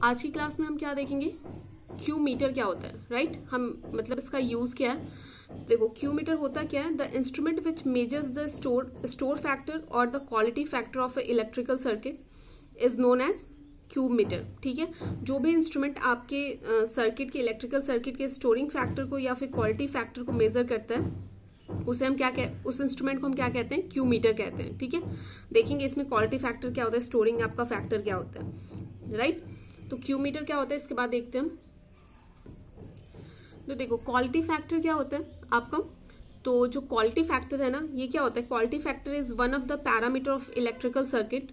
आज की क्लास में हम क्या देखेंगे, क्यू मीटर क्या होता है, राइट। हम मतलब इसका यूज क्या है। देखो क्यू मीटर होता क्या है, the instrument which measures the store factor और the quality factor of a electrical circuit is known as Q meter. ठीक है, जो भी इंस्ट्रूमेंट आपके सर्किट के इलेक्ट्रिकल सर्किट के स्टोरिंग फैक्टर को या फिर क्वालिटी फैक्टर को मेजर करता है उसे हम उस इंस्ट्रूमेंट को हम क्या कहते हैं, क्यू मीटर कहते हैं। ठीक है, देखेंगे इसमें क्वालिटी फैक्टर क्या होता है, स्टोरिंग आपका फैक्टर क्या होता है, राइट। तो क्यू मीटर क्या होता है इसके बाद देखते हैं हम। तो देखो क्वालिटी फैक्टर क्या होता है आपका, तो जो क्वालिटी फैक्टर है ना, ये क्या होता है, quality factor is one of the parameter of electrical circuit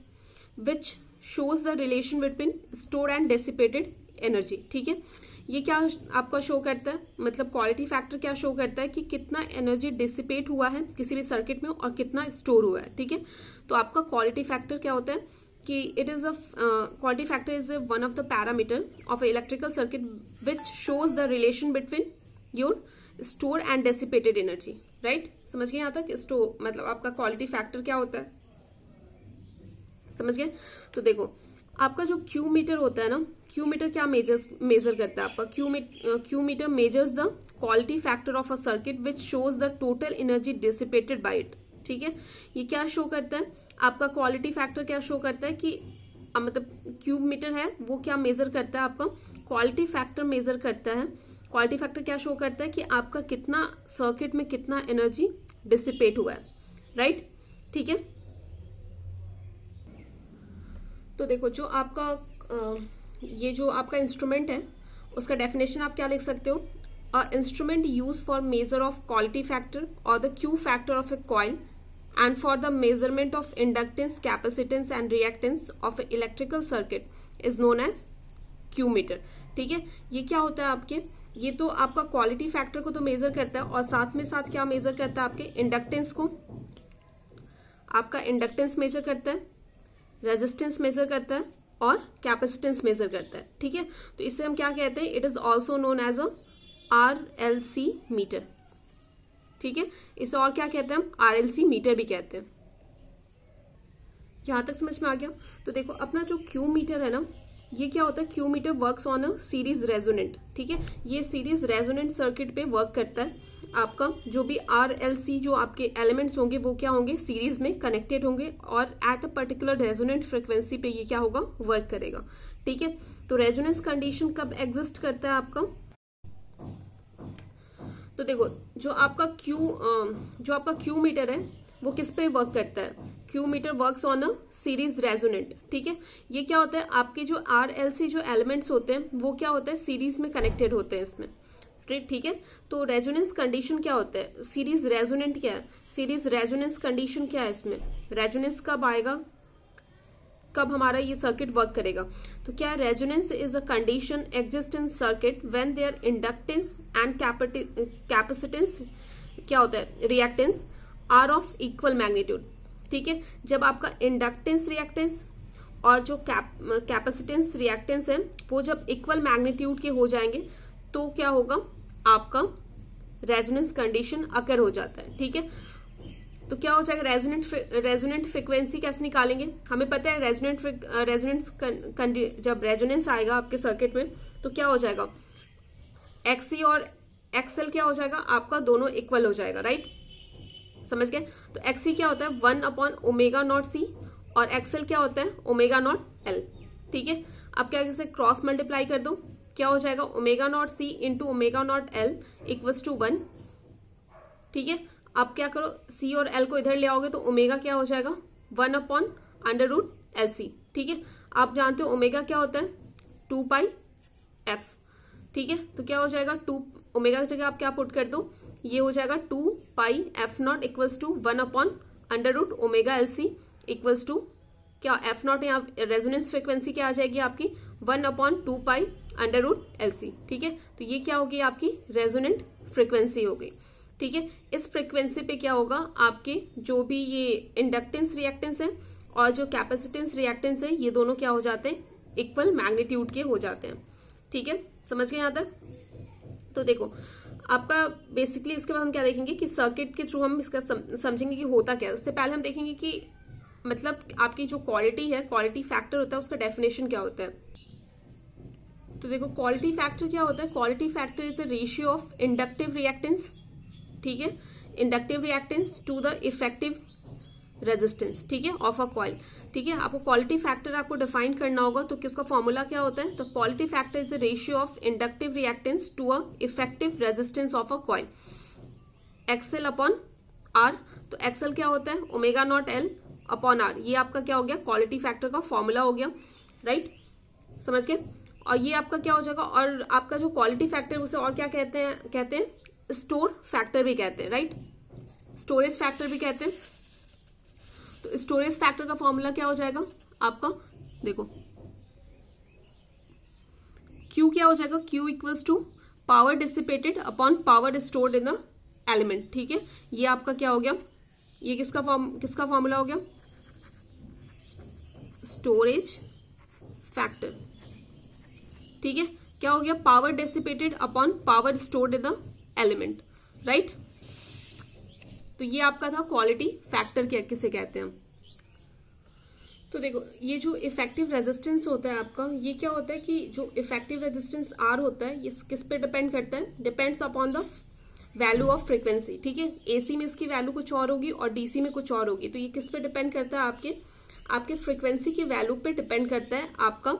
which shows the relation between store and dissipated energy. ठीक है, ये क्या आपका शो करता है, मतलब क्वालिटी फैक्टर क्या शो करता है कि कितना एनर्जी डिसिपेट हुआ है किसी भी सर्किट में और कितना स्टोर हुआ है। ठीक है, तो आपका क्वालिटी फैक्टर क्या होता है कि it is a quality factor is one of the parameter of electrical circuit which shows the relation between your store and dissipated energy, right. समझ गए यहाँ तक, स्टोर मतलब आपका क्वालिटी फैक्टर क्या होता है, समझ गए। तो देखो आपका जो क्यू मीटर होता है ना, क्यू मीटर क्या मेजर करता है आपका, Q meter measures the quality factor of a circuit which shows the total energy dissipated by it. ठीक है, ये क्या शो करता है आपका, क्वालिटी फैक्टर क्या शो करता है कि मतलब क्यूब मीटर है वो क्या मेजर करता है, आपका क्वालिटी फैक्टर मेजर करता है। क्वालिटी फैक्टर क्या शो करता है कि आपका कितना सर्किट में कितना एनर्जी डिसिपेट हुआ है, राइट। ठीक है, तो देखो जो आपका ये जो आपका इंस्ट्रूमेंट है उसका डेफिनेशन आप क्या लिख सकते हो, a instrument use for measure of quality factor और the Q factor of a coil and for the measurement of inductance, capacitance and reactance of an electrical circuit is known as Q meter। ठीक है, ये क्या होता है आपके, ये तो आपका क्वालिटी फैक्टर को तो मेजर करता है और साथ में साथ क्या मेजर करता है आपके इंडक्टेंस को, आपका इंडक्टेंस मेजर करता है, रेजिस्टेंस मेजर करता है और कैपेसिटेंस मेजर करता है। ठीक है, तो इसे हम क्या कहते हैं, it is also known as a RLC meter. ठीक है, इसे और क्या कहते हैं हम, RLC मीटर भी कहते हैं। यहां तक समझ में आ गया। तो देखो अपना जो क्यू मीटर है ना, ये क्या होता है, Q meter works on a series resonant. ठीक है, ये सीरीज रेजोनेंट सर्किट पे वर्क करता है। आपका जो भी RLC जो आपके एलिमेंट्स होंगे वो क्या होंगे, सीरीज में कनेक्टेड होंगे और at a particular resonant frequency पे ये क्या होगा, वर्क करेगा। ठीक है, तो रेजोनेंस कंडीशन कब एग्जिस्ट करता है आपका, तो देखो जो आपका क्यू मीटर है वो किस पे वर्क करता है, Q meter works on a series resonant. ठीक है, ये क्या होता है, आपके जो RLC जो एलिमेंट्स होते हैं वो क्या होता है, सीरीज में कनेक्टेड होते हैं इसमें। ठीक है, तो रेजोनेंस कंडीशन क्या होता है, सीरीज रेजोनेंट क्या है, सीरीज रेजोनेंस कंडीशन क्या है इसमें, रेजोनेंस कब आएगा, कब हमारा ये सर्किट वर्क करेगा। तो क्या resonance is a condition exist in circuit when there inductance and capacitance क्या होता है, reactance are of equal magnitude. ठीक है, जब आपका इंडक्टेंस रिएक्टेंस और जो कैपेसिटेंस रिएक्टेंस है वो जब इक्वल मैग्नीट्यूड के हो जाएंगे तो क्या होगा, आपका रेजोनेंस कंडीशन अकर हो जाता है। ठीक है, तो क्या हो जाएगा, रेजोनेंट फ्रिक्वेंसी कैसे निकालेंगे, हमें पता है रेजोनेंस जब रेजोनेंस आएगा आपके सर्किट में तो क्या हो जाएगा, XC और XL क्या हो जाएगा आपका, दोनों इक्वल हो जाएगा, राइट। समझ गए, तो XC क्या होता है 1/ω0C और XL क्या होता है ω0L। ठीक है, अब क्या इसे क्रॉस मल्टीप्लाई कर दो, क्या हो जाएगा ω0C into ω0L equals to 1। ठीक है, आप क्या करो, C और L को इधर ले आओगे तो ओमेगा क्या हो जाएगा 1/√LC। ठीक है, आप जानते हो ओमेगा क्या होता है 2πf। ठीक है, तो क्या हो जाएगा, 2 ओमेगा की जगह आप क्या पुट कर दो, ये हो जाएगा 2πf0 equals to 1/√ωLC equals to क्या f0 यहाँ रेजोनेंस फ्रिक्वेंसी क्या आ जाएगी आपकी 1/2π√LC। ठीक है, तो ये क्या होगी आपकी रेजोनेंट फ्रिक्वेंसी हो गई। ठीक है, इस फ्रिक्वेंसी पे क्या होगा, आपके जो भी ये इंडक्टेंस रिएक्टेंस है और जो कैपेसिटेंस रिएक्टेंस है ये दोनों क्या हो जाते हैं, इक्वल मैग्नीट्यूड के हो जाते हैं। ठीक है, समझ गए यहाँ तक। तो देखो आपका बेसिकली इसके बाद हम क्या देखेंगे कि सर्किट के थ्रू हम इसका समझेंगे कि होता क्या है। उससे पहले हम देखेंगे कि मतलब आपकी जो क्वालिटी है, क्वालिटी फैक्टर होता है उसका डेफिनेशन क्या होता है। तो देखो क्वालिटी फैक्टर क्या होता है, quality factor is the ratio of inductive reactance, ठीक है, inductive reactance to the effective resistance, ठीक है, ऑफ अ कॉइल, ठीक है। आपको क्वालिटी फैक्टर आपको डिफाइन करना होगा, तो किसका फॉर्मूला क्या होता है, तो quality factor is the ratio of inductive reactance to a effective resistance of a coil, XL upon R. तो एक्सएल क्या होता है, omega naught L upon R, ये आपका क्या हो गया, क्वालिटी फैक्टर का फॉर्मूला हो गया, राइट, समझ गए। और ये आपका क्या हो जाएगा, और आपका जो क्वालिटी फैक्टर उसे और क्या कहते हैं स्टोर फैक्टर भी कहते हैं, राइट, स्टोरेज फैक्टर भी कहते हैं। तो स्टोरेज फैक्टर का फॉर्मूला क्या हो जाएगा आपका, देखो Q क्या हो जाएगा, Q equals to power dissipated upon power stored in the element, ठीक है। ये आपका क्या हो गया, ये किसका फॉर्मूला हो गया, स्टोरेज फैक्टर, ठीक है। क्या हो गया, power dissipated upon power stored in the element, right. तो ये आपका था क्वालिटी फैक्टर क्या किसे कहते हैं। तो देखो ये जो इफेक्टिव रेजिस्टेंस होता है आपका, ये क्या होता है कि जो इफेक्टिव रेजिस्टेंस आर होता है ये किस पे डिपेंड करता है, depends upon the value of frequency, ठीक है। एसी में इसकी वैल्यू कुछ और होगी और डीसी में कुछ और होगी, तो ये किस पे डिपेंड करता है, आपके फ्रीक्वेंसी की वैल्यू पे डिपेंड करता है आपका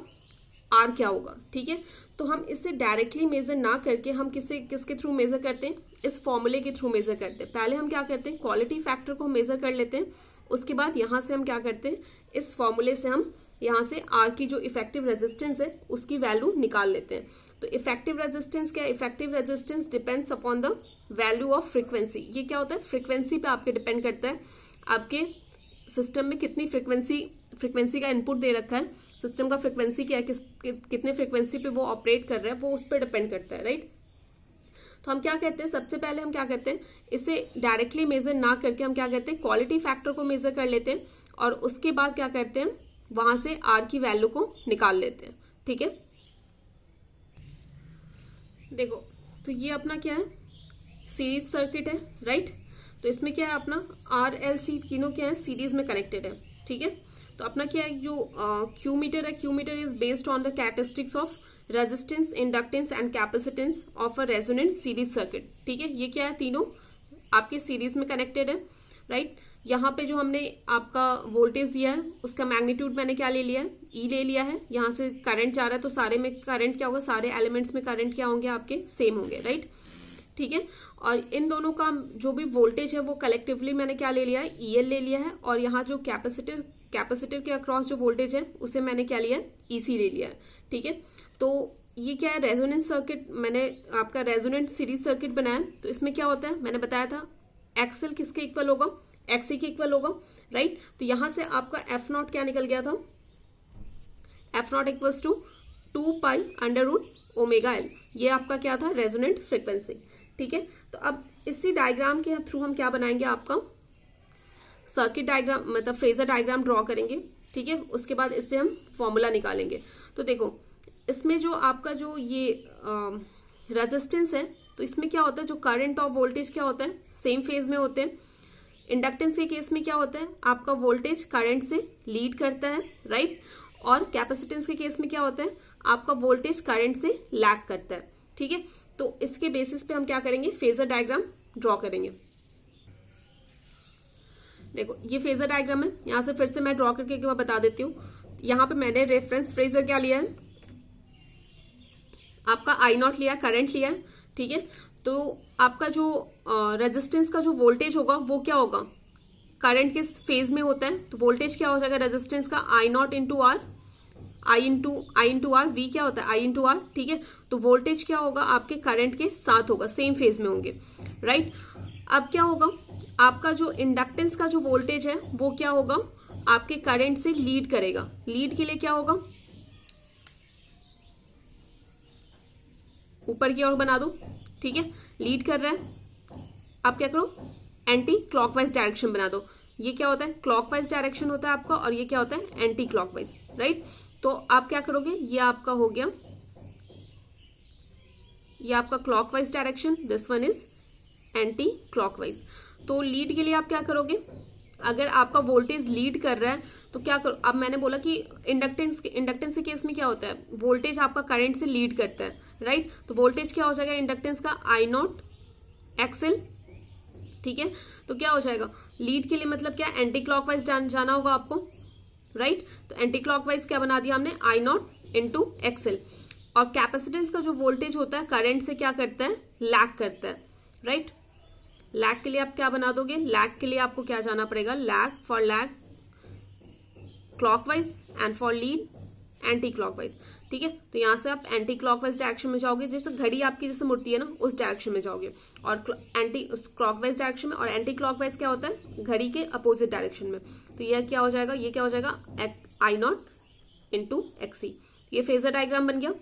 आर क्या होगा, ठीक है। तो हम इसे डायरेक्टली मेजर ना करके हम किसके थ्रू मेजर करते हैं, इस फॉर्मूले के थ्रू मेजर करते हैं। पहले हम क्या करते हैं, क्वालिटी फैक्टर को मेजर कर लेते हैं, उसके बाद यहां से हम क्या करते हैं, इस फॉर्मूले से हम यहां से आर की जो इफेक्टिव रेजिस्टेंस है उसकी वैल्यू निकाल लेते हैं। तो इफेक्टिव रेजिस्टेंस क्या है, effective resistance depends upon the value of frequency. ये क्या होता है, फ्रीक्वेंसी पे आपके डिपेंड करता है, आपके सिस्टम में कितनी फ्रीक्वेंसी का इनपुट दे रखा है, सिस्टम का फ्रीक्वेंसी क्या है, कितने फ्रीक्वेंसी पे वो ऑपरेट कर रहा है, वो उस पर डिपेंड करता है, राइट। तो हम क्या करते हैं, सबसे पहले हम क्या करते हैं, इसे डायरेक्टली मेजर ना करके हम क्या करते हैं, क्वालिटी फैक्टर को मेजर कर लेते हैं और उसके बाद क्या करते हैं, वहां से आर की वैल्यू को निकाल लेते हैं, ठीक है। देखो तो ये अपना क्या है, सीरीज सर्किट है, राइट। तो इसमें क्या है, अपना आर एल सी तीनों क्या है, सीरीज में कनेक्टेड है, ठीक है। तो अपना क्या है, जो क्यू मीटर है, Q meter is based on the characteristics of resistance, inductance and capacitance of a resonant series circuit, ठीक है। ये क्या है, तीनों आपके सीरीज में कनेक्टेड है, राइट। यहाँ पे जो हमने आपका वोल्टेज दिया है उसका मैग्नीट्यूड मैंने क्या ले लिया है, ई ले लिया है। यहाँ से करंट जा रहा है तो सारे में करंट क्या होगा, सारे एलिमेंट्स में करंट क्या होंगे, आपके सेम होंगे, राइट, ठीक है। और इन दोनों का जो भी वोल्टेज है वो कलेक्टिवली मैंने क्या ले लिया है, ईएल ले लिया है। और यहाँ जो कैपेसिटर के अक्रॉस जो वोल्टेज है उसे मैंने क्या लिया है, ईसी ले लिया है, ठीक है। तो ये क्या है, रेजोनेंट सर्किट, मैंने आपका रेजोनेंट सीरीज सर्किट बनाया। तो इसमें क्या होता है, मैंने बताया था एक्सएल किसके इक्वल होगा, एक्सी के इक्वल होगा, राइट। तो यहां से आपका एफ नॉट क्या निकल गया था, F naught equals to 2 pi under root omega L, ये आपका क्या था, रेजोनेंट फ्रीक्वेंसी, ठीक है। तो अब इसी डायग्राम के थ्रू हम क्या बनाएंगे, आपका सर्किट डायग्राम मतलब फेजर डायग्राम ड्रॉ करेंगे, ठीक है। उसके बाद इससे हम फॉर्मूला निकालेंगे। तो देखो इसमें जो आपका जो ये रेजिस्टेंस है, तो इसमें क्या होता है, जो करंट और वोल्टेज क्या होता है, सेम फेज में होते हैं। इंडक्टेंस के केस में क्या होता है, आपका वोल्टेज करंट से लीड करता है, राइट। और कैपेसिटेंस के केस में क्या होता है, आपका वोल्टेज करंट से लैग करता है, ठीक है। तो इसके बेसिस पे हम क्या करेंगे, फेजर डायग्राम ड्रॉ करेंगे। देखो ये फेजर डायग्राम है, यहां से फिर से मैं ड्रॉ करके एक बार बता देती हूँ। यहां पे मैंने रेफरेंस फेजर क्या लिया है, आपका आई नॉट लिया, करंट लिया है, ठीक है। तो आपका जो रेजिस्टेंस का जो वोल्टेज होगा वो क्या होगा, करंट के फेज में होता है, तो वोल्टेज क्या हो जाएगा रेजिस्टेंस का, I not into R, I into R, V क्या होता है, आई इंटू आर, ठीक है। तो वोल्टेज क्या होगा, आपके करंट के साथ होगा, सेम फेज में होंगे, राइट। अब क्या होगा, आपका जो इंडक्टेंस का जो वोल्टेज है वो क्या होगा, आपके करंट से लीड करेगा। लीड के लिए क्या होगा, ऊपर की ओर बना दो, ठीक है। लीड कर रहा है, आप क्या करो, एंटी क्लॉकवाइज डायरेक्शन बना दो। ये क्या होता है, क्लॉकवाइज डायरेक्शन होता है आपका, और ये क्या होता है, एंटी क्लॉकवाइज, राइट। तो आप क्या करोगे, ये आपका हो गया, ये आपका clockwise direction, this one is anti clockwise. तो लीड के लिए आप क्या करोगे, अगर आपका वोल्टेज लीड कर रहा है तो क्या करो, अब मैंने बोला कि इंडक्टेंस के केस में क्या होता है, वोल्टेज आपका करंट से लीड करता है, राइट। तो वोल्टेज क्या हो जाएगा इंडक्टेंस का, आई नॉट एक्सएल, ठीक है। तो क्या हो जाएगा, लीड के लिए मतलब क्या, एंटी क्लॉकवाइज जाना होगा आपको, राइट। तो एंटी क्लॉकवाइज क्या बना दिया हमने, आई नॉट इंटू एक्सएल। और कैपेसिटेंस का जो वोल्टेज होता है करंट से क्या करता है, लैग करता है, राइट। लैग के लिए आप क्या बना दोगे, लैग के लिए आपको क्या जाना पड़ेगा, lag for lag clockwise and for lead anti clockwise, ठीक है। तो यहां से आप एंटी क्लॉकवाइज डायरेक्शन में जाओगे, जैसे घड़ी आपकी जैसे मुड़ती है ना उस डायरेक्शन में जाओगे, और एंटी क्लॉकवाइज डायरेक्शन में, और एंटी क्लॉकवाइज क्या होता है, घड़ी के अपोजिट डायरेक्शन में। तो यह क्या हो जाएगा, ये क्या हो जाएगा, आई नॉट इंटू एक्सी। ये फेजर डायग्राम बन गया,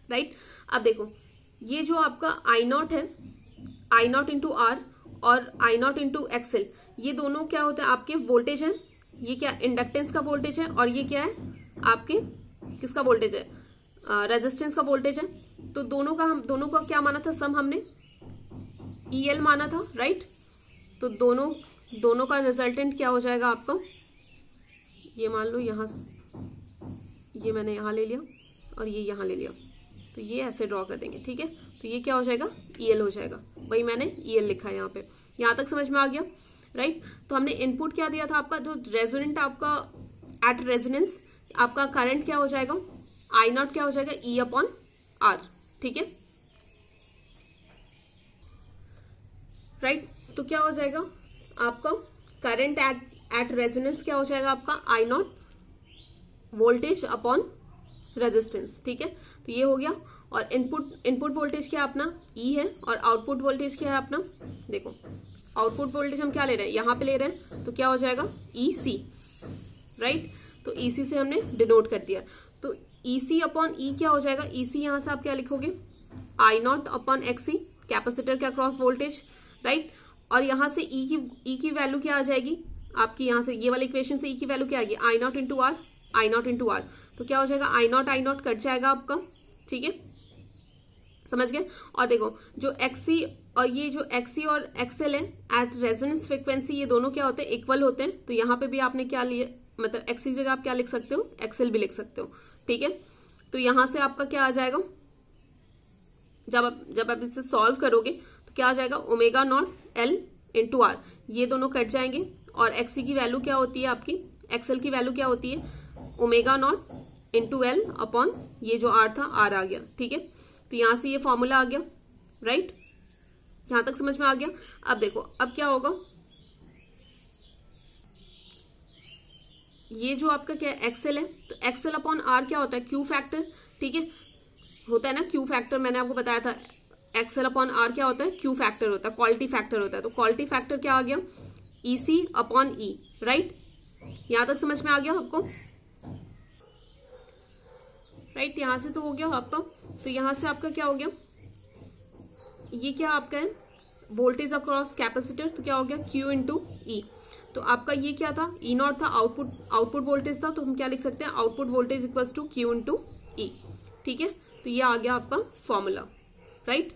राइट। अब देखो ये जो आपका आई नॉट है, आई नॉट इंटू आर और आई नॉट इंटू एक्सएल, ये दोनों क्या होते हैं आपके वोल्टेज है। ये क्या इंडक्टेंस का वोल्टेज है, और ये क्या है आपके किसका वोल्टेज है, रेजिस्टेंस का वोल्टेज है। तो दोनों का क्या माना था, सम हमने EL माना था, राइट। तो दोनों का रिजल्टेंट क्या हो जाएगा आपका, ये मान लो यहां, ये मैंने यहां ले लिया और ये यहां ले लिया, तो ये ऐसे ड्रॉ कर देंगे, ठीक है। तो ये क्या हो जाएगा, EL हो जाएगा, वही मैंने EL लिखा है यहाँ पे। यहां तक समझ में आ गया, राइट। तो हमने इनपुट क्या दिया था आपका, जो रेजोनेंट आपका एट रेजोनेंस आपका करंट क्या हो जाएगा, आई नॉट क्या हो जाएगा, E अपॉन आर, ठीक है, राइट। तो क्या हो जाएगा आपका करंट एट रेजोनेंस क्या हो जाएगा आपका, आई नॉट वोल्टेज अपॉन रेजिस्टेंस, ठीक है। तो ये हो गया। और इनपुट वोल्टेज क्या है अपना, E है, और आउटपुट वोल्टेज क्या है अपना, देखो आउटपुट वोल्टेज हम क्या ले रहे हैं, यहां पे ले रहे हैं, तो क्या हो जाएगा EC, राइट। तो EC से हमने डिनोट कर दिया। तो EC अपॉन E क्या हो जाएगा, EC यहां से आप क्या लिखोगे, आई नॉट अपॉन XC, कैपेसिटर का क्रॉस वोल्टेज, राइट। और यहां से E की वैल्यू क्या आ जाएगी आपकी, यहां से ये वाली इक्वेशन से E की वैल्यू क्या आएगी, I not into R, I not into R. तो क्या हो जाएगा, आई नॉट कट जाएगा आपका, ठीक है, समझ गए। और देखो जो XC और ये जो XC और XL है एट रेजोनेंस फ्रीक्वेंसी, ये दोनों क्या होते हैं, इक्वल होते हैं। तो यहाँ पे भी आपने क्या लिया, मतलब XC जगह आप क्या लिख सकते हो, XL भी लिख सकते हो, ठीक है। तो यहां से आपका क्या आ जाएगा, जब आप इसे सॉल्व करोगे तो क्या आ जाएगा, omega naught L into R, ये दोनों कट जाएंगे। और XC की वैल्यू क्या होती है आपकी, XL की वैल्यू क्या होती है, omega not into L upon ये जो R था, R आ गया, ठीक है। तो यहां से ये फॉर्मूला आ गया, राइट। यहां तक समझ में आ गया। अब देखो अब क्या होगा, ये जो आपका क्या XL है, तो XL अपॉन R क्या होता है, Q फैक्टर, ठीक है, होता है ना Q फैक्टर, मैंने आपको बताया था XL अपॉन R क्या होता है, Q फैक्टर होता है, क्वालिटी फैक्टर होता है। तो क्वालिटी फैक्टर क्या आ गया, EC अपॉन E, राइट। यहां तक समझ में आ गया आपको, राइट। यहां से तो हो गया आपका। तो यहां से आपका क्या हो गया, ये क्या आपका है, वोल्टेज अक्रॉस कैपेसिटर, तो क्या हो गया Q इंटू E। तो आपका ये क्या था, E नॉट था, आउटपुट वोल्टेज था, तो हम क्या लिख सकते हैं, output voltage equals to Q into E, ठीक है। तो ये आ गया आपका फॉर्मूला, राइट।